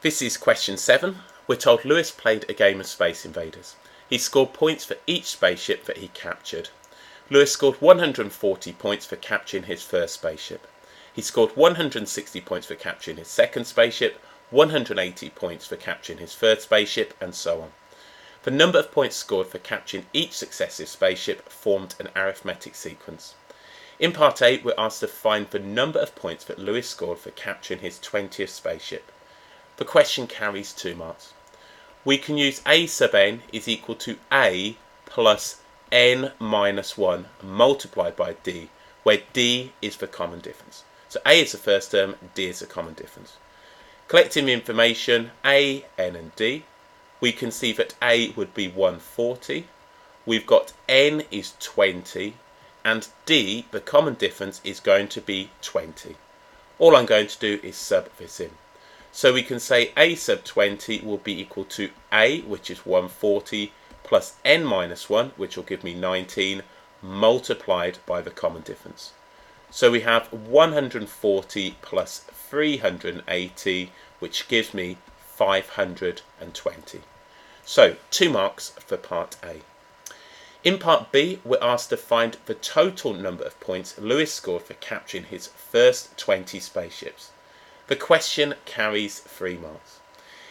This is question 7. We're told Lewis played a game of Space Invaders. He scored points for each spaceship that he captured. Lewis scored 140 points for capturing his first spaceship. He scored 160 points for capturing his second spaceship, 180 points for capturing his third spaceship, and so on. The number of points scored for capturing each successive spaceship formed an arithmetic sequence. In part A, we're asked to find the number of points that Lewis scored for capturing his 20th spaceship. The question carries 2 marks. We can use A sub n is equal to A plus n minus 1 multiplied by D, where D is the common difference. So A is the first term, D is the common difference. Collecting the information A, n and D, we can see that A would be 140, we've got n is 20, and D, the common difference, is going to be 20. All I'm going to do is sub this in. So we can say A sub 20 will be equal to A, which is 140, plus n minus 1, which will give me 19, multiplied by the common difference. So we have 140 plus 380, which gives me 520. So 2 marks for part A. In part B, we're asked to find the total number of points Lewis scored for capturing his first 20 spaceships. The question carries 3 marks.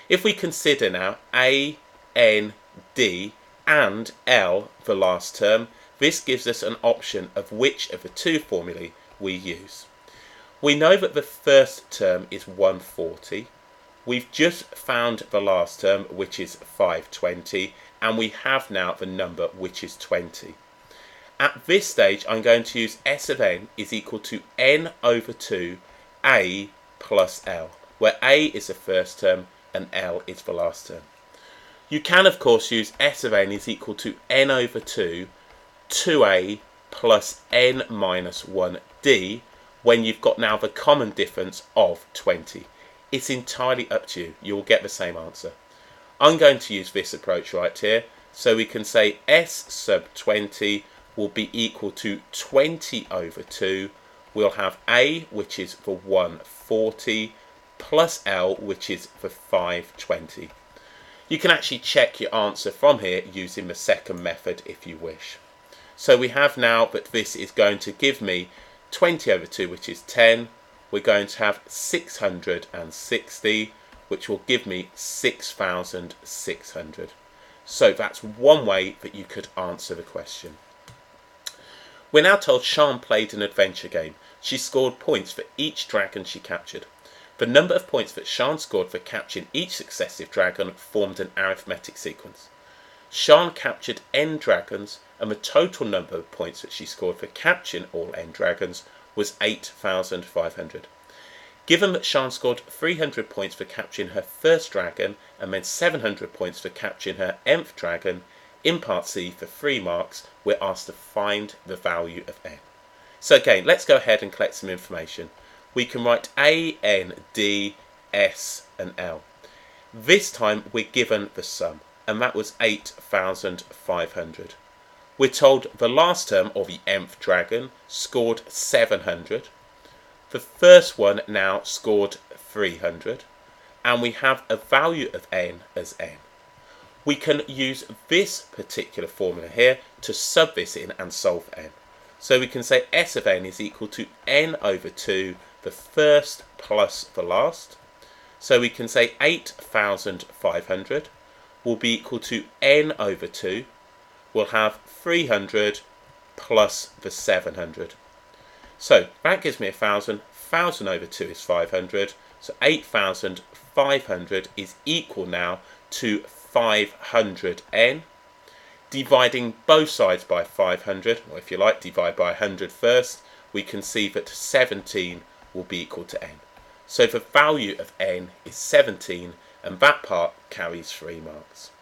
If we consider now A, N, D and L the last term, this gives us an option of which of the 2 formulae we use. We know that the first term is 140. We've just found the last term, which is 520, and we have now the number, which is 20. At this stage, I'm going to use S of n is equal to n over 2 A plus L, where A is the first term and L is the last term. You can, of course, use S of n is equal to n over 2 2A plus n minus 1D when you've got now the common difference of 20. It's entirely up to you. You'll get the same answer. I'm going to use this approach right here. So we can say S sub 20 will be equal to 20 over 2. We'll have A, which is the 140, plus L, which is the 520. You can actually check your answer from here using the second method if you wish. So we have now that this is going to give me 20 over 2, which is 10. We're going to have 660, which will give me 6,600. So that's one way that you could answer the question. We're now told Sian played an adventure game. She scored points for each dragon she captured. The number of points that Sian scored for capturing each successive dragon formed an arithmetic sequence. Sian captured n dragons, and the total number of points that she scored for capturing all n dragons was 8,500. Given that Sian scored 300 points for capturing her first dragon and then 700 points for capturing her nth dragon, in part C for 3 marks, we're asked to find the value of n. So again, let's go ahead and collect some information. We can write A, N, D, S and L. This time we're given the sum, and that was 8,500. We're told the last term, or the nth dragon, scored 700. The first one now scored 300. And we have a value of n as n. We can use this particular formula here to sub this in and solve n. So we can say S of n is equal to n over 2, the first plus the last. So we can say 8,500 will be equal to n over 2. We'll have 300 plus the 700. So that gives me 1,000. 1,000 over 2 is 500. So 8,500 is equal now to 500n. Dividing both sides by 500, or if you like, divide by 100 first, we can see that 17 will be equal to n. So the value of n is 17, and that part carries 3 marks.